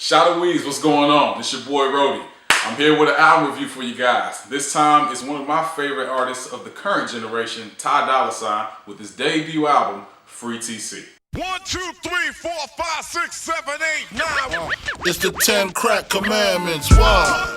Showdawee, what's going on? It's your boy Rody. I'm here with an album review for you guys. This time it's one of my favorite artists of the current generation, Ty Dolla with his debut album, Free TC. 1, 2, 3, 4, 5, 6, 7, 8, 9. It's the 10 crack commandments. Wow.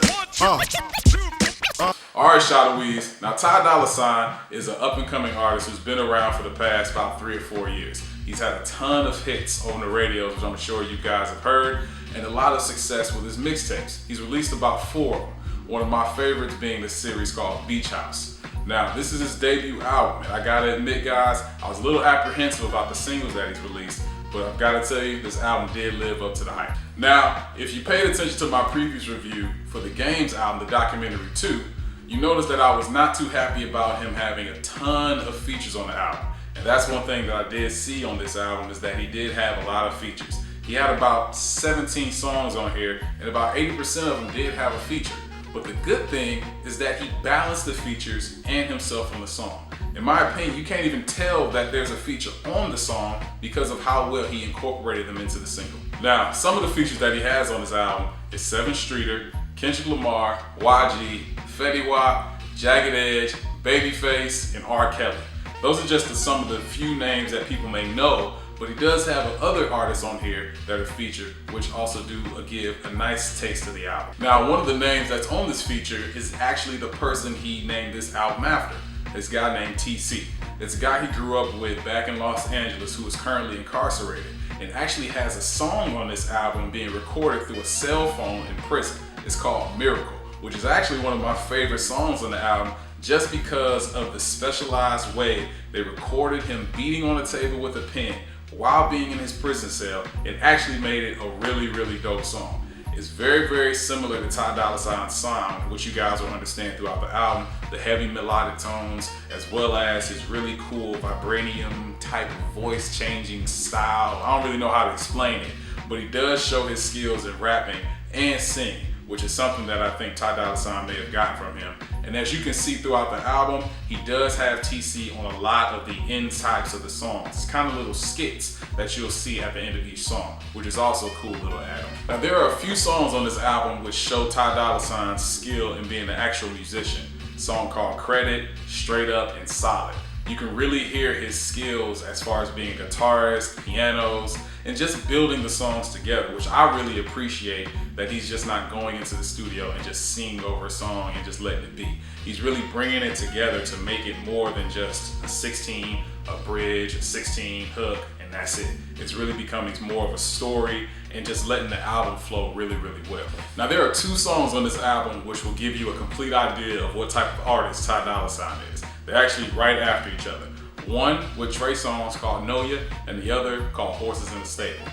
Alright, Showdawee. Now Ty Dolla is an up-and-coming artist who's been around for the past about 3 or 4 years. He's had a ton of hits on the radios, which I'm sure you guys have heard, and a lot of success with his mixtapes. He's released about 4 of them. One of my favorites being the series called Beach House. Now, this is his debut album, and I gotta admit, guys, I was a little apprehensive about the singles that he's released, but I've gotta tell you, this album did live up to the hype. Now, if you paid attention to my previous review for the Games album, the documentary 2, you noticed that I was not too happy about him having a ton of features on the album. And that's one thing that I did see on this album, is that he did have a lot of features. He had about 17 songs on here, and about 80% of them did have a feature. But the good thing is that he balanced the features and himself on the song. In my opinion, you can't even tell that there's a feature on the song because of how well he incorporated them into the single. Now, some of the features that he has on this album is 7 Streeter, Kendrick Lamar, YG, Fetty Wap, Jagged Edge, Babyface, and R. Kelly. Those are just some of the few names that people may know, but he does have other artists on here that are featured, which also do give a nice taste of the album. Now, one of the names that's on this feature is actually the person he named this album after. This guy named TC. It's a guy he grew up with back in Los Angeles who is currently incarcerated and actually has a song on this album being recorded through a cell phone in prison. It's called Miracle, which is actually one of my favorite songs on the album, just because of the specialized way they recorded him beating on a table with a pen while being in his prison cell. It actually made it a really, really dope song. It's very, very similar to Ty Dolla sound, which you guys will understand throughout the album. The heavy melodic tones, as well as his really cool vibranium type of voice changing style. I don't really know how to explain it, but he does show his skills in rapping and singing, which is something that I think Ty Dolla may have gotten from him. And as you can see throughout the album, he does have TC on a lot of the end types of the songs. It's kind of little skits that you'll see at the end of each song, which is also a cool little add-on. Now, there are a few songs on this album which show Ty Dolla skill in being an actual musician. A song called Credit, Straight Up, and Solid. You can really hear his skills as far as being a guitarist, pianos, and just building the songs together, which I really appreciate, that he's just not going into the studio and just singing over a song and just letting it be. He's really bringing it together to make it more than just a 16, a bridge, a 16 hook, and that's it. It's really becoming more of a story and just letting the album flow really, really well. Now, there are 2 songs on this album which will give you a complete idea of what type of artist Ty Dolla is. They're actually right after each other. One with Trey Songz called Know Ya, and the other called Horses in the Stable.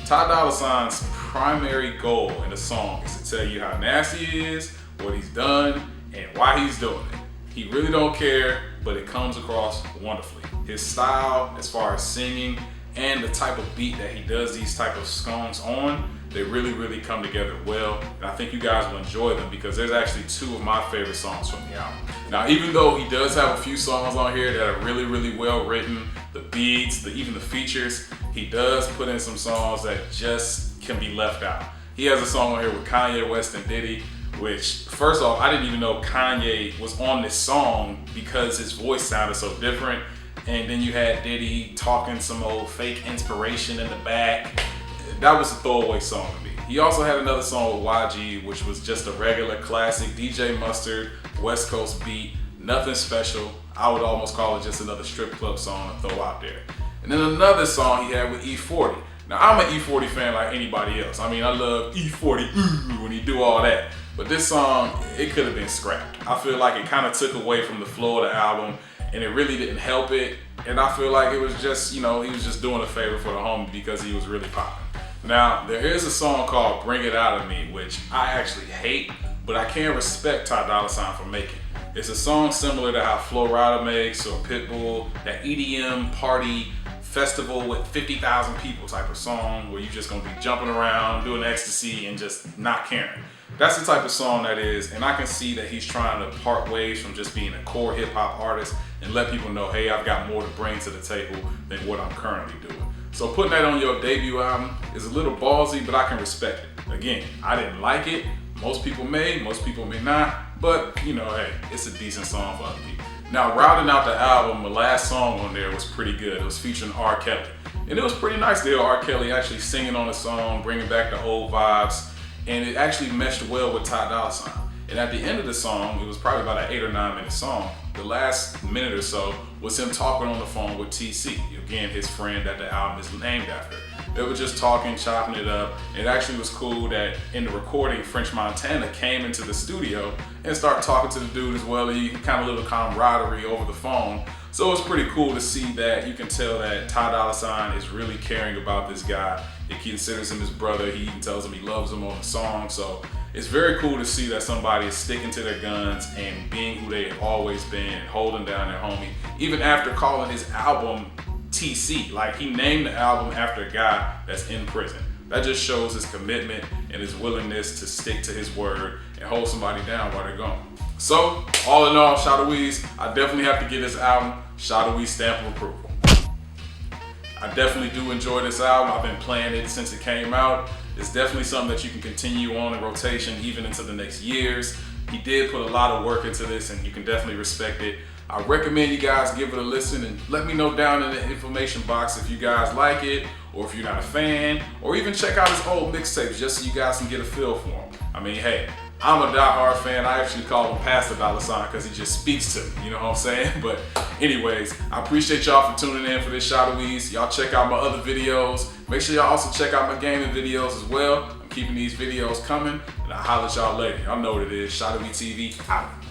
Ty Dolla's primary goal in the song is to tell you how nasty he is, what he's done, and why he's doing it. He really don't care, but it comes across wonderfully. His style, as far as singing, and the type of beat that he does these type of songs on, they really, really come together well. And I think you guys will enjoy them because there's actually 2 of my favorite songs from the album. Now, even though he does have a few songs on here that are really, really well written, the beats, even the features, he does put in some songs that just can be left out. He has a song on here with Kanye West and Diddy, which, first off, I didn't even know Kanye was on this song because his voice sounded so different. And then you had Diddy talking some old fake inspiration in the back. That was a throwaway song to me. He also had another song with YG, which was just a regular classic DJ Mustard, West Coast beat, nothing special. I would almost call it just another strip club song to throw out there. And then another song he had with E40. Now, I'm an E40 fan like anybody else. I mean, I love E40 when he do all that. But this song, it could have been scrapped. I feel like it kind of took away from the flow of the album, and it really didn't help it. And I feel like it was just, he was just doing a favor for the homie because he was really popping. Now, there is a song called Bring It Out of Me, which I actually hate, but I can respect Ty Dolla for making. It's a song similar to how Flo Rida makes, or Pitbull, that EDM party festival with 50,000 people type of song where you're just gonna be jumping around, doing ecstasy, and just not caring. That's the type of song that is, and I can see that he's trying to part ways from just being a core hip hop artist and let people know, hey, I've got more to bring to the table than what I'm currently doing. So putting that on your debut album is a little ballsy, but I can respect it. Again, I didn't like it. Most people may not, but you know, hey, it's a decent song for other people. Now, rounding out the album, the last song on there was pretty good. It was featuring R. Kelly. And it was pretty nice to hear R. Kelly actually singing on the song, bringing back the old vibes, and it actually meshed well with Ty Dolla $ign. And at the end of the song, it was probably about an 8 or 9 minute song. The last minute or so was him talking on the phone with TC, again, his friend that the album is named after. They were just talking, chopping it up. It actually was cool that in the recording, French Montana came into the studio and started talking to the dude as well. He kind of a little camaraderie over the phone. So it's pretty cool to see that. You can tell that Ty Dolla $ign is really caring about this guy. He considers him his brother. He even tells him he loves him on the song. So it's very cool to see that somebody is sticking to their guns and being who they've always been and holding down their homie. Even after calling his album TC, like he named the album after a guy that's in prison. That just shows his commitment and his willingness to stick to his word and hold somebody down while they're gone. So, all in all, Showdawee's, I definitely have to give this album Showdawee stamp of approval. I definitely do enjoy this album. I've been playing it since it came out. It's definitely something that you can continue on in rotation even into the next years. He did put a lot of work into this and you can definitely respect it. I recommend you guys give it a listen and let me know down in the information box if you guys like it or if you're not a fan, or even check out his old mixtapes just so you guys can get a feel for him. I mean, hey, I'm a diehard fan. I actually call him Pastor Dolla $ign because he just speaks to me, you know what I'm saying? But anyways, I appreciate y'all for tuning in for this Showdawee's. Y'all check out my other videos. Make sure y'all also check out my gaming videos as well. I'm keeping these videos coming, and I'll holler at y'all later. Y'all know what it is. Showdawee TV out.